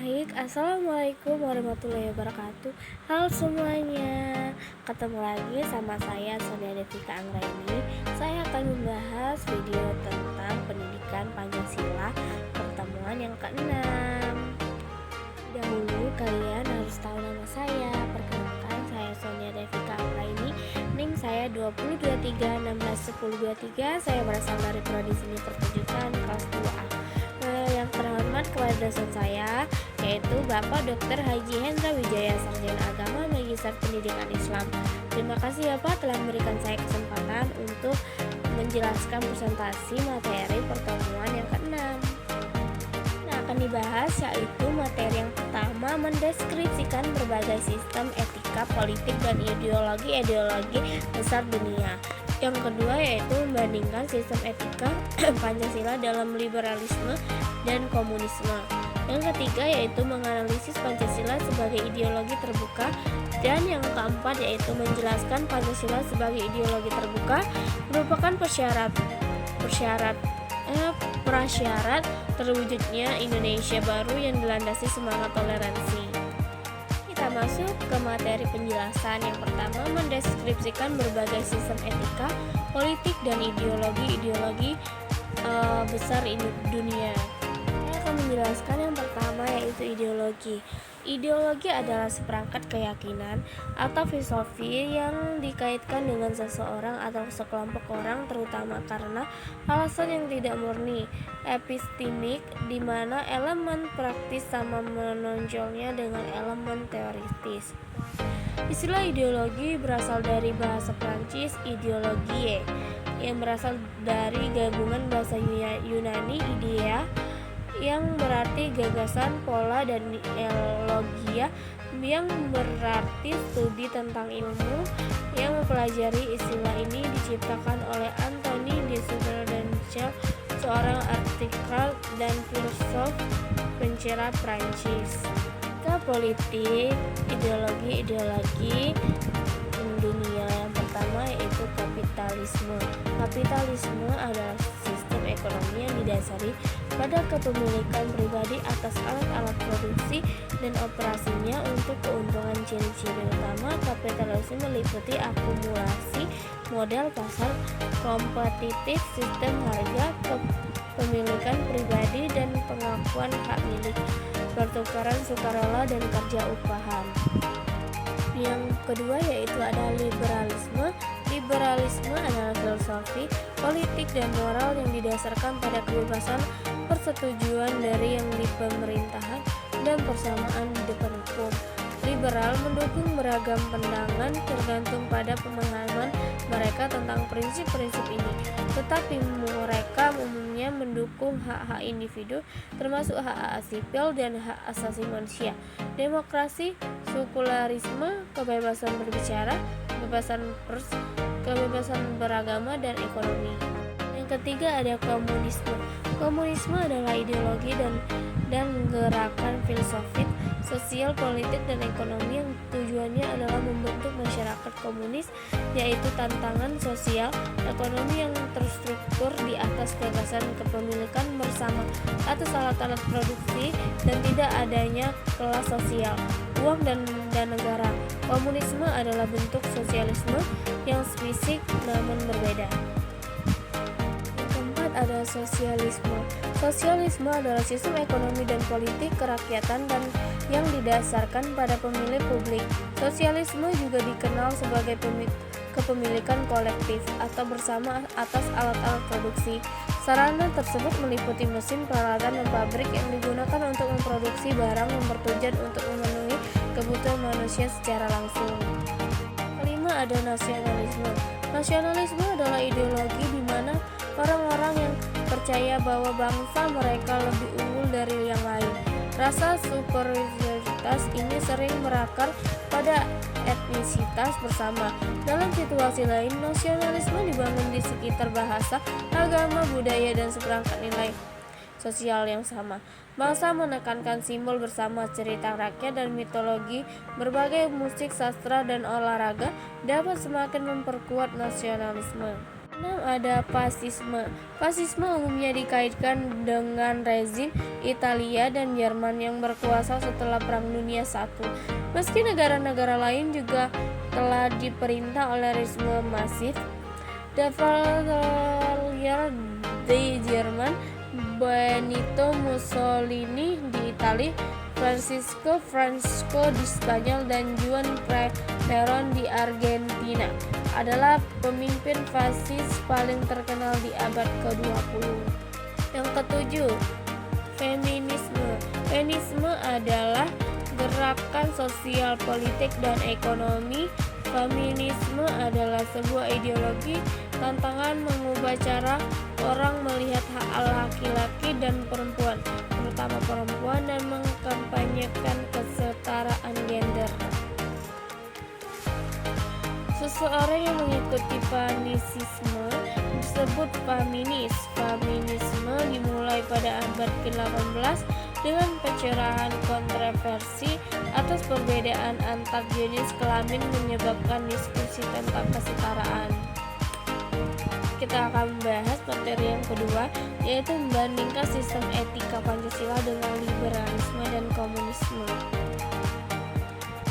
Baik, assalamualaikum warahmatullahi wabarakatuh. Halo semuanya, ketemu lagi sama saya Sonia Devika Anggraini. Saya akan membahas video tentang pendidikan Pancasila pertemuan yang ke-6. Dahulu kalian harus tahu nama saya. Perkenalkan, saya Sonia Devika Anggraini. NIM saya 2023161023. Saya berasal dari Prodi Seni Pertunjukan kelas 2A. Yang terhormat kepada dosen saya, yaitu Bapak Dr. Haji Hendra Wijaya, Sarjana Agama Magister Pendidikan Islam. Terima kasih Bapak telah memberikan saya kesempatan untuk menjelaskan presentasi materi pertemuan yang ke-6. Akan dibahas yaitu materi yang pertama, mendeskripsikan berbagai sistem etika, politik, dan ideologi besar dunia. Yang kedua yaitu membandingkan sistem etika Pancasila dalam liberalisme dan komunisme. Yang ketiga yaitu menganalisis Pancasila sebagai ideologi terbuka. Dan yang keempat yaitu menjelaskan Pancasila sebagai ideologi terbuka merupakan prasyarat terwujudnya Indonesia baru yang dilandasi semangat toleransi. Kita masuk ke materi penjelasan. Yang pertama, mendeskripsikan berbagai sistem etika, politik, dan ideologi besar dunia. Saya akan menjelaskan yang pertama yaitu ideologi. Ideologi adalah seperangkat keyakinan atau filosofi yang dikaitkan dengan seseorang atau sekelompok orang, terutama karena alasan yang tidak murni epistemik, di mana elemen praktis sama menonjolnya dengan elemen teoritis. Istilah ideologi berasal dari bahasa Prancis ideologie, yang berasal dari gabungan bahasa Yunani idea, yang berarti gagasan, pola, dan logia, yang berarti studi tentang ilmu. Yang mempelajari istilah ini diciptakan oleh Anthony de Soudanel, seorang arsitek dan filsuf pencerah Prancis. Ke politik, ideologi dunia yang pertama yaitu kapitalisme. Kapitalisme adalah sistem ekonomi yang didasari pada kepemilikan pribadi atas alat-alat produksi dan operasinya untuk keuntungan. Ciri-ciri utama kapitalisme meliputi akumulasi modal pasar, kompetitif, sistem harga, kepemilikan pribadi, dan pengakuan hak milik, pertukaran sukarela, dan kerja upahan. Yang kedua yaitu ada liberalisme. Liberalisme adalah filosofi, politik, dan moral yang didasarkan pada kebebasan persetujuan dari yang di pemerintahan dan persamaan di depan hukum. Liberal mendukung beragam pandangan tergantung pada pemahaman mereka tentang prinsip-prinsip ini, tetapi mereka umumnya mendukung hak-hak individu termasuk hak sipil dan hak asasi manusia. Demokrasi, sekularisme, kebebasan berbicara, kebebasan pers, kebebasan beragama, dan ekonomi. Yang ketiga ada komunisme. Komunisme adalah ideologi dan gerakan filosofis, sosial, politik, dan ekonomi yang tujuannya adalah membentuk masyarakat komunis, yaitu tantangan sosial ekonomi yang terstruktur di atas gagasan kepemilikan bersama atas alat-alat produksi dan tidak adanya kelas sosial, uang, dan negara. Komunisme adalah bentuk sosialisme yang fisik namun berbeda. Ada sosialisme. Sosialisme adalah sistem ekonomi dan politik kerakyatan dan yang didasarkan pada pemilik publik. Sosialisme juga dikenal sebagai kepemilikan kolektif atau bersama atas alat-alat produksi. Sarana tersebut meliputi mesin, peralatan, dan pabrik yang digunakan untuk memproduksi barang yang bertujuan untuk memenuhi kebutuhan manusia secara langsung. Kelima ada nasionalisme. Nasionalisme adalah ideologi di mana orang-orang yang percaya bahwa bangsa mereka lebih unggul dari yang lain. Rasa superioritas ini sering berakar pada etnisitas bersama. Dalam situasi lain, nasionalisme dibangun di sekitar bahasa, agama, budaya, dan seperangkat nilai sosial yang sama. Bangsa menekankan simbol bersama, cerita rakyat, dan mitologi. Berbagai musik, sastra, dan olahraga dapat semakin memperkuat nasionalisme. Ada fasisme. Fasisme umumnya dikaitkan dengan rezim Italia dan Jerman yang berkuasa setelah Perang Dunia I. Meski negara-negara lain juga telah diperintah oleh rezim masif, The Cavalier di Jerman, Benito Mussolini di Italia, Francisco di Spanyol, dan Juan Perón di Argentina adalah pemimpin fasis paling terkenal di abad ke-20. Yang ketujuh, feminisme. Feminisme adalah gerakan sosial, politik, dan ekonomi. Feminisme adalah sebuah ideologi tantangan mengubah cara orang melihat hak laki-laki dan perempuan, terutama perempuan, dan mengkampanyekan kesetaraan gender. Seseorang yang mengikuti feminisme disebut feminis. Feminisme dimulai pada abad ke-18 dengan pencerahan kontroversi atas perbedaan antar jenis kelamin menyebabkan diskusi tentang kesetaraan. Kita akan membahas materi yang kedua, yaitu membandingkan sistem etika Pancasila dengan liberalisme dan komunisme.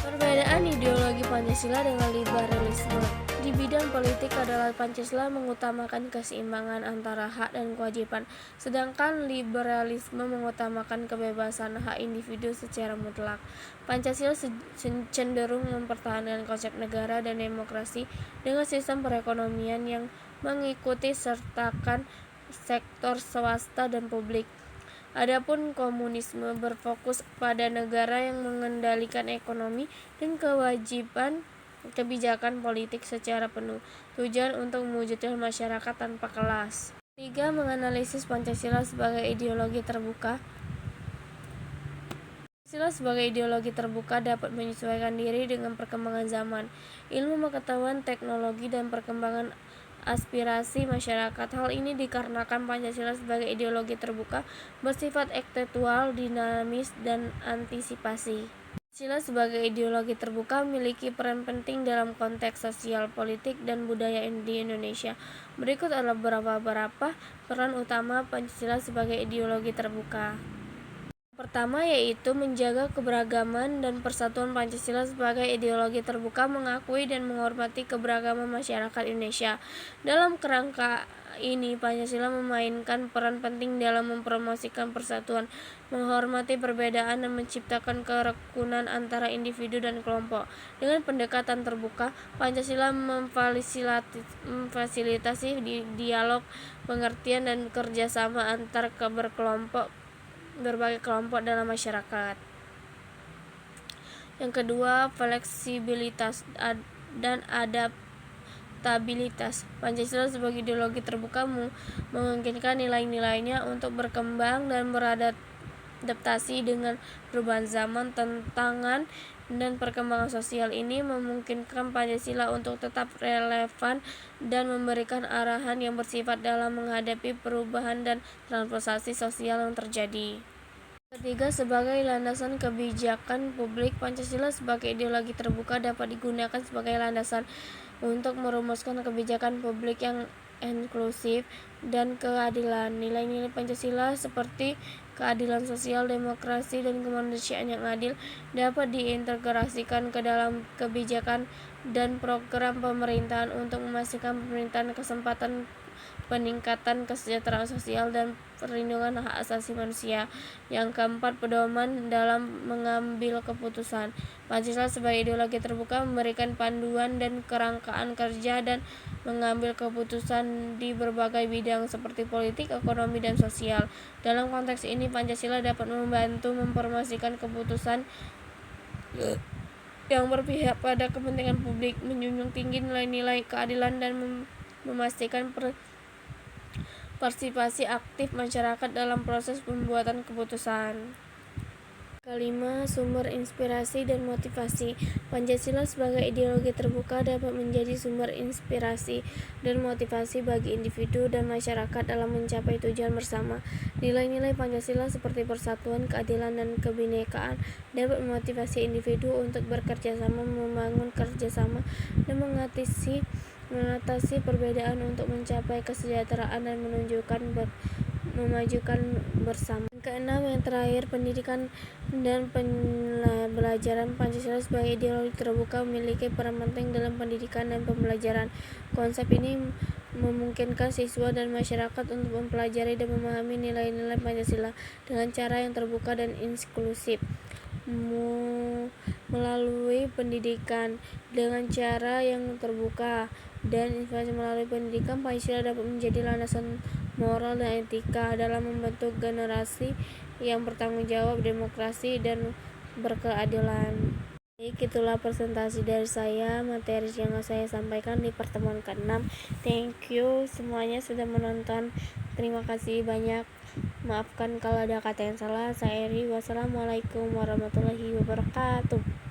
Perbedaan ideologi Pancasila dengan liberalisme. Di bidang politik adalah Pancasila mengutamakan keseimbangan antara hak dan kewajiban, sedangkan liberalisme mengutamakan kebebasan hak individu secara mutlak. Pancasila cenderung mempertahankan konsep negara dan demokrasi dengan sistem perekonomian yang mengikuti sertakan sektor swasta dan publik. Adapun komunisme berfokus pada negara yang mengendalikan ekonomi dan kebijakan politik secara penuh, tujuan untuk mewujudkan masyarakat tanpa kelas. 3. Menganalisis Pancasila sebagai ideologi terbuka. Pancasila sebagai ideologi terbuka dapat menyesuaikan diri dengan perkembangan zaman, ilmu pengetahuan, teknologi, dan perkembangan aspirasi masyarakat. Hal ini dikarenakan Pancasila sebagai ideologi terbuka bersifat intelektual, dinamis, dan antisipasi. Pancasila sebagai ideologi terbuka memiliki peran penting dalam konteks sosial, politik, dan budaya di Indonesia. Berikut adalah beberapa peran utama Pancasila sebagai ideologi terbuka. Pertama, yaitu menjaga keberagaman dan persatuan. Pancasila sebagai ideologi terbuka mengakui dan menghormati keberagaman masyarakat Indonesia. Dalam kerangka ini, Pancasila memainkan peran penting dalam mempromosikan persatuan, menghormati perbedaan, dan menciptakan kerukunan antara individu dan kelompok. Dengan pendekatan terbuka, Pancasila memfasilitasi dialog, pengertian, dan kerjasama antar berbagai kelompok dalam masyarakat. Yang kedua, fleksibilitas dan adaptabilitas. Pancasila sebagai ideologi terbuka memungkinkan nilai-nilainya untuk berkembang dan beradaptasi dengan perubahan zaman, tantangan, dan perkembangan sosial. Ini memungkinkan Pancasila untuk tetap relevan dan memberikan arahan yang bersifat dalam menghadapi perubahan dan transformasi sosial yang terjadi. Ketiga, sebagai landasan kebijakan publik. Pancasila sebagai ideologi terbuka dapat digunakan sebagai landasan untuk merumuskan kebijakan publik yang inklusif dan keadilan. Nilai-nilai Pancasila seperti keadilan sosial, demokrasi, dan kemanusiaan yang adil dapat diintegrasikan ke dalam kebijakan dan program pemerintahan untuk memastikan pemerintahan kesempatan peningkatan kesejahteraan sosial dan perlindungan hak asasi manusia. Yang keempat, pedoman dalam mengambil keputusan. Pancasila sebagai ideologi terbuka memberikan panduan dan kerangkaan kerja dan mengambil keputusan di berbagai bidang seperti politik, ekonomi, dan sosial. Dalam konteks ini, Pancasila dapat membantu mempromosikan keputusan yang berpihak pada kepentingan publik, menjunjung tinggi nilai-nilai keadilan, dan memastikan partisipasi aktif masyarakat dalam proses pembuatan keputusan. Kelima, sumber inspirasi dan motivasi. Pancasila sebagai ideologi terbuka dapat menjadi sumber inspirasi dan motivasi bagi individu dan masyarakat dalam mencapai tujuan bersama. Nilai-nilai Pancasila seperti persatuan, keadilan, dan kebinekaan dapat memotivasi individu untuk bekerja sama, membangun kerjasama, dan mengatasi mengatasi perbedaan untuk mencapai kesejahteraan dan memajukan bersama. Keenam, yang terakhir, pendidikan dan pembelajaran Pancasila sebagai ideologi terbuka memiliki peran penting dalam pendidikan dan pembelajaran. Konsep ini memungkinkan siswa dan masyarakat untuk mempelajari dan memahami nilai-nilai Pancasila dengan cara yang terbuka dan inklusif. Melalui pendidikan dengan cara yang terbuka dan informasi melalui pendidikan, Pancasila dapat menjadi landasan moral dan etika dalam membentuk generasi yang bertanggung jawab, demokrasi, dan berkeadilan. Baik, itulah presentasi dari saya, materi yang saya sampaikan di pertemuan ke-6. Thank you semuanya sudah menonton. Terima kasih banyak. Maafkan kalau ada kata yang salah. Saya Eri. Wassalamualaikum warahmatullahi wabarakatuh.